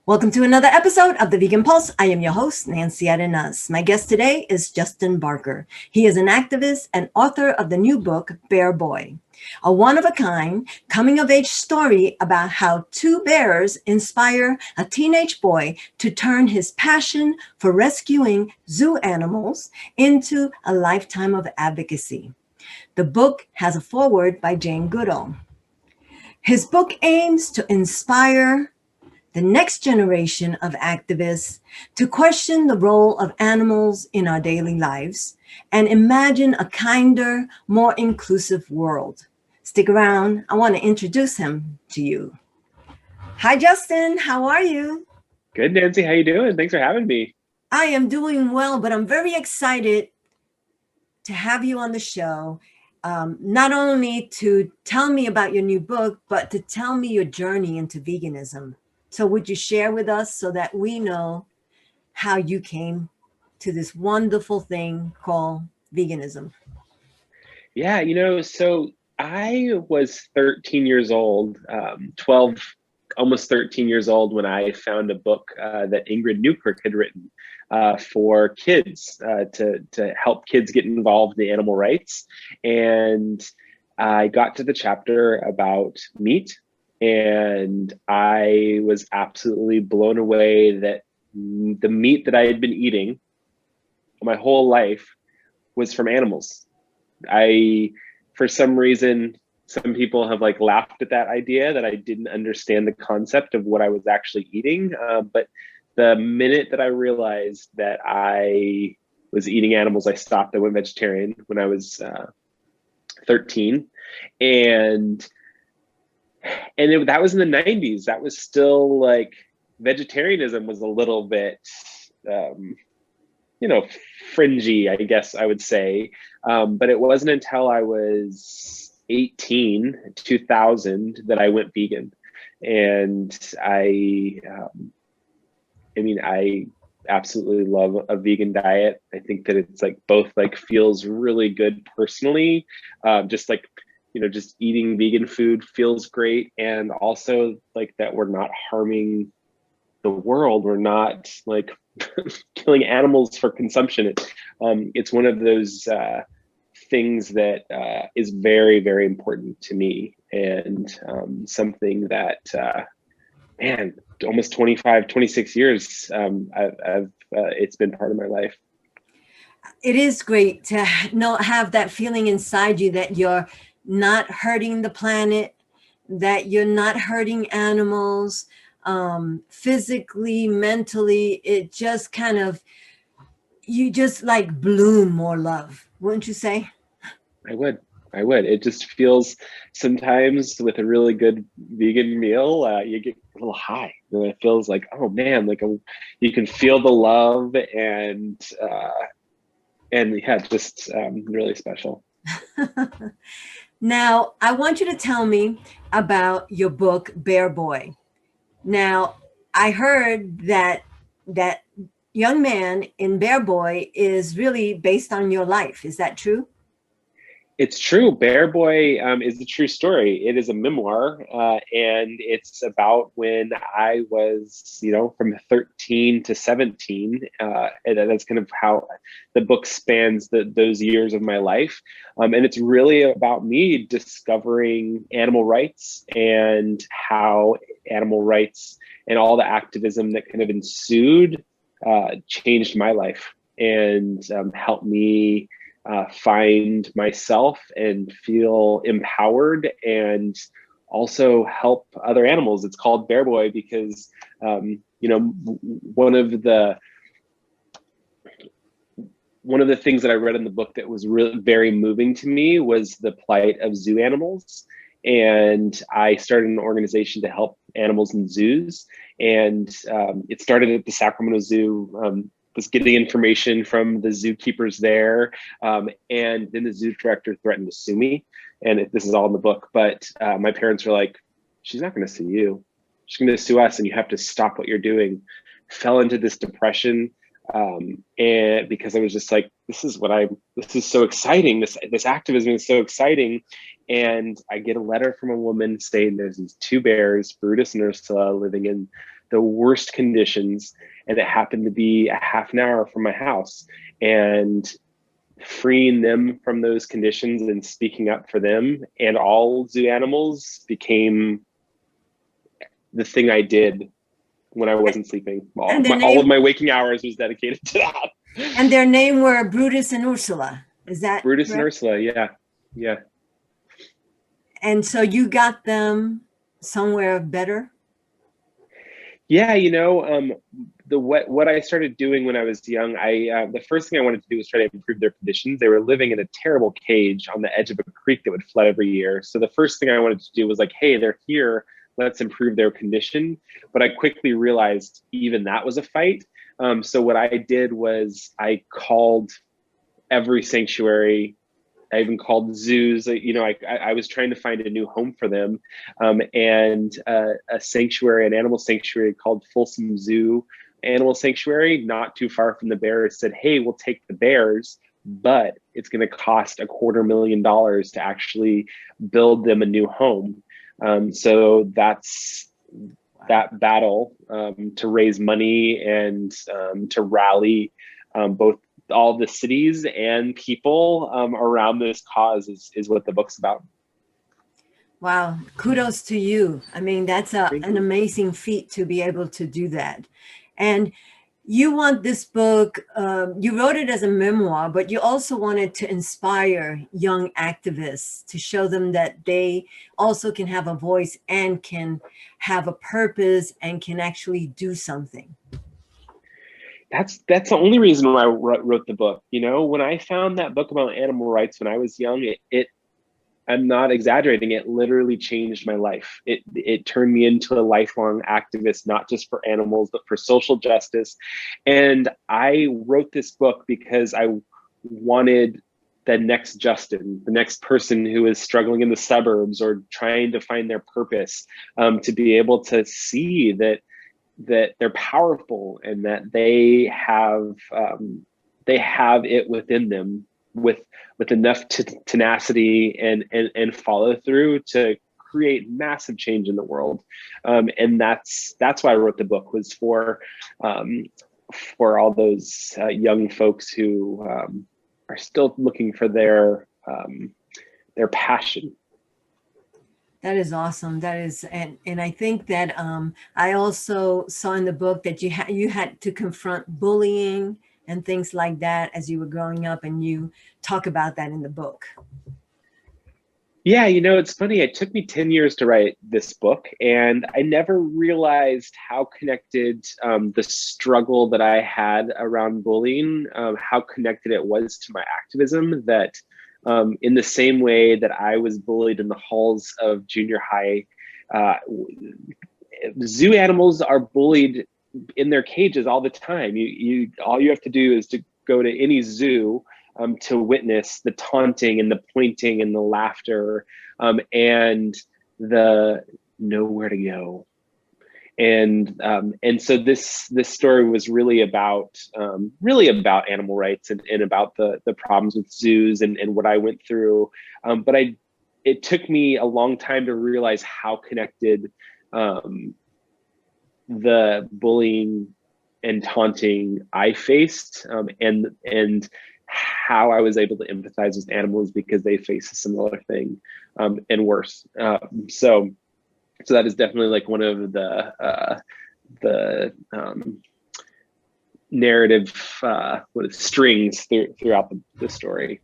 Welcome to another episode of the Vegan Pulse. I am your host, Nancy Arenas. My guest today is Justin Barker. He is an activist and author of the new book, Bear Boy, a one-of-a-kind coming-of-age story about how two bears inspire a teenage boy to turn his passion for rescuing zoo animals into a lifetime of advocacy. The book has a foreword by Jane Goodall. His book aims to inspire the next generation of activists to question the role of animals in our daily lives and imagine a kinder, more inclusive world. Stick around. I want to introduce him to you. Hi, Justin. How are you? Good, Nancy. How you doing? Thanks for having me. I am doing well, but I'm very excited to have you on the show. Not only to tell me about your new book, but to tell me your journey into veganism. So would you share with us so that we know how you came to this wonderful thing called veganism? Yeah, so I was 13 years old, 12, almost 13 years old when I found a book that Ingrid Newkirk had written for kids to help kids get involved in animal rights. And I got to the chapter about meat, and I was absolutely blown away that the meat that I had been eating my whole life was from animals. I, for some reason, some people have like laughed at that idea that I didn't understand the concept of what I was actually eating. But the minute that I realized that I was eating animals, I stopped. I went vegetarian when I was 13, and that was in the 90s. That was still like vegetarianism was a little bit um, you know, fringy, I guess I would say. But it wasn't until I was 18, 2000, that I went vegan. And I absolutely love a vegan diet. I think that it's like both like feels really good personally, just like, just eating vegan food feels great. And also like that we're not harming the world. We're not like killing animals for consumption. It's one of those things that is very, very important to me, and something that, man, almost 25, 26 years, I've it's been part of my life. It is great to not have that feeling inside you that you're not hurting the planet, that you're not hurting animals, physically, mentally. It just kind of, you just like bloom more love, wouldn't you say? I would. I would. It just feels sometimes with a really good vegan meal, you get a little high. And it feels like, oh man, like you can feel the love, and yeah, just really special. Now, I want you to tell me about your book, Bear Boy. Now, I heard that that young man in Bear Boy is really based on your life. Is that true? It's true. Bear Boy is a true story. It is a memoir, and it's about when I was, from 13 to 17. And that's kind of how the book spans those years of my life. And it's really about me discovering animal rights and how animal rights and all the activism that kind of ensued changed my life and helped me find myself and feel empowered, and also help other animals. It's called Bear Boy because one of the things that I read in the book that was really very moving to me was the plight of zoo animals. And I started an organization to help animals in zoos. And it started at the Sacramento Zoo. Was getting information from the zookeepers there. And then the zoo director threatened to sue me. And this is all in the book. But my parents were like, she's not going to sue you. She's going to sue us, and you have to stop what you're doing. Fell into this depression. And because I was just like, this is so exciting. This activism is so exciting. And I get a letter from a woman saying there's these two bears, Brutus and Ursula, living in the worst conditions, and it happened to be a half an hour from my house. And freeing them from those conditions and speaking up for them and all zoo animals became the thing I did when I wasn't sleeping. All of my waking hours was dedicated to that. And their name were Brutus and Ursula. Is that Brutus correct? and Ursula? Yeah, yeah. And so you got them somewhere better? Yeah, what I started doing when I was young, the first thing I wanted to do was try to improve their conditions. They were living in a terrible cage on the edge of a creek that would flood every year. So the first thing I wanted to do was like, hey, they're here, let's improve their condition. But I quickly realized even that was a fight. So what I did was I called every sanctuary. I even called zoos. I was trying to find a new home for them, and a sanctuary, an animal sanctuary called Folsom Zoo Animal Sanctuary, not too far from the bears, said, "Hey, we'll take the bears, but it's going to cost $250,000 to actually build them a new home." So that's that battle to raise money and to rally both all the cities and people around this cause is what the book's about. Wow, kudos to you. I mean, that's an amazing feat to be able to do that. And you want this book, you wrote it as a memoir, but you also wanted to inspire young activists to show them that they also can have a voice and can have a purpose and can actually do something. That's the only reason why I wrote the book. When I found that book about animal rights when I was young, it I'm not exaggerating, it literally changed my life. It turned me into a lifelong activist, not just for animals, but for social justice. And I wrote this book because I wanted the next Justin, the next person who is struggling in the suburbs or trying to find their purpose, to be able to see that they're powerful and that they have it within them with enough tenacity and follow through to create massive change in the world. And that's why I wrote the book, was for all those young folks who are still looking for their passion. That is awesome. That is, and I think that I also saw in the book that you had to confront bullying and things like that as you were growing up, and you talk about that in the book. Yeah, it's funny. It took me 10 years to write this book, and I never realized how connected the struggle that I had around bullying, how connected it was to my activism. That in the same way that I was bullied in the halls of junior high, zoo animals are bullied in their cages all the time. All you have to do is to go to any zoo to witness the taunting and the pointing and the laughter, and the nowhere to go. And so this story was really about animal rights and about the problems with zoos and what I went through. But it took me a long time to realize how connected the bullying and taunting I faced, and how I was able to empathize with animals because they face a similar thing, and worse. So that is definitely like one of the narrative strings throughout the story.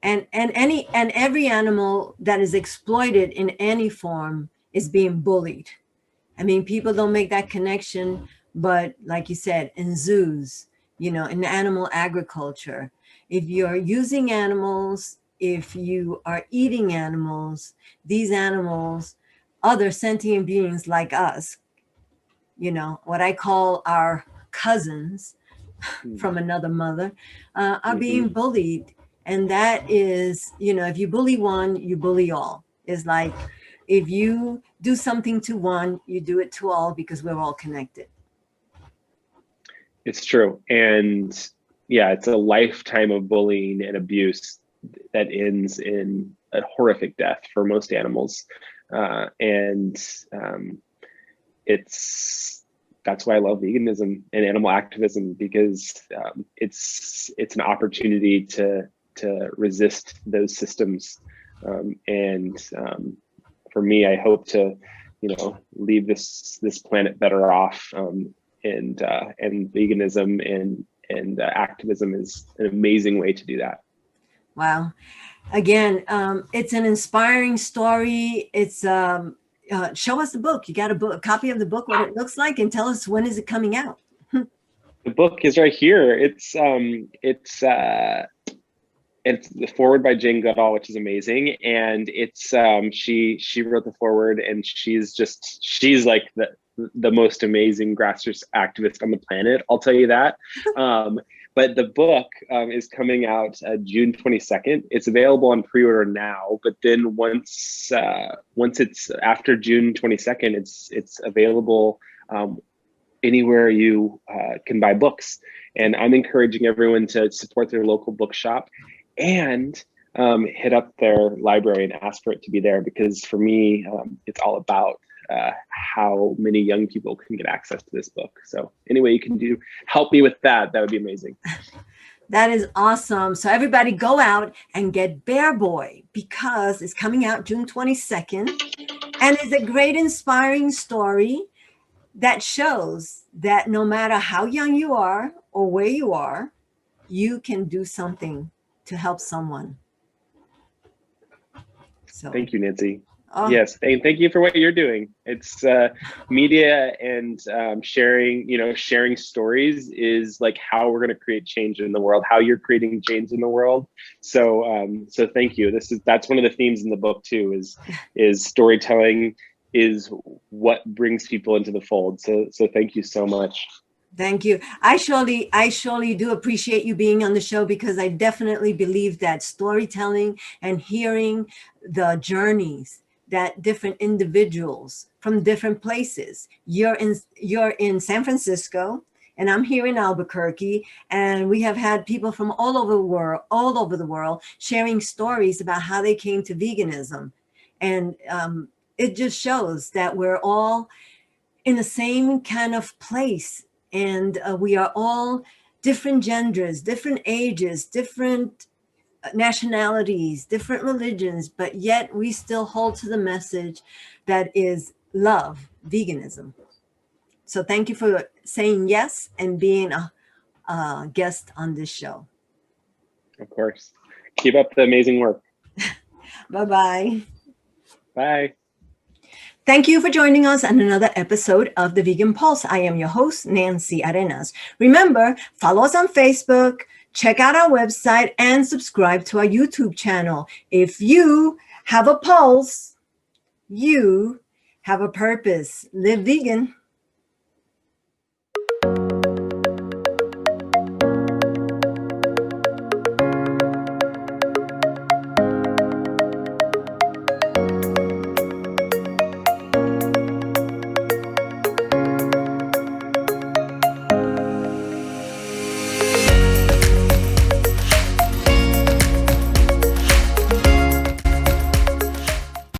And every animal that is exploited in any form is being bullied. I mean, people don't make that connection, but like you said, in zoos, in animal agriculture, if you're using animals, if you are eating animals, these animals, other sentient beings like us, what I call our cousins from another mother, are being bullied. And that is, if you bully one, you bully all. It's like, if you do something to one, you do it to all, because we're all connected. It's true. And yeah, it's a lifetime of bullying and abuse that ends in a horrific death for most animals. And that's why I love veganism and animal activism, because it's an opportunity to resist those systems. For me, I hope to, leave this planet better off. And veganism and activism is an amazing way to do that. Wow. Again, it's an inspiring story. It's show us the book. You got a copy of the book, what it looks like, and tell us when is it coming out. The book is right here. It's the forward by Jane Goodall, which is amazing, and it's she wrote the forward, and she's like the most amazing grassroots activist on the planet. I'll tell you that. But the book is coming out June 22nd. It's available on pre-order now, but then once it's after June 22nd, it's available anywhere you can buy books. And I'm encouraging everyone to support their local bookshop and hit up their library and ask for it to be there, because for me, it's all about how many young people can get access to this book. So any way you can help me with that would be amazing. That is awesome. So everybody go out and get Bear Boy, because it's coming out June 22nd. And it's a great inspiring story that shows that no matter how young you are or where you are, you can do something to help someone. So thank you, Nancy. Oh. Yes, and thank you for what you're doing. It's media and sharing stories is like how we're going to create change in the world, how you're creating change in the world. So thank you. That's one of the themes in the book too, is storytelling is what brings people into the fold. So thank you so much. Thank you. I surely do appreciate you being on the show, because I definitely believe that storytelling and hearing the journeys that different individuals from different places. You're in San Francisco, and I'm here in Albuquerque, and we have had people from all over the world sharing stories about how they came to veganism. And it just shows that we're all in the same kind of place. And we are all different genders, different ages, different nationalities, different religions, but yet we still hold to the message that is love, veganism. So thank you for saying yes and being a guest on this show. Of course. Keep up the amazing work. Bye-bye. Bye. Thank you for joining us on another episode of The Vegan Pulse. I am your host, Nancy Arenas. Remember, follow us on Facebook, check out our website, and subscribe to our YouTube channel. If you have a pulse, you have a purpose. Live vegan.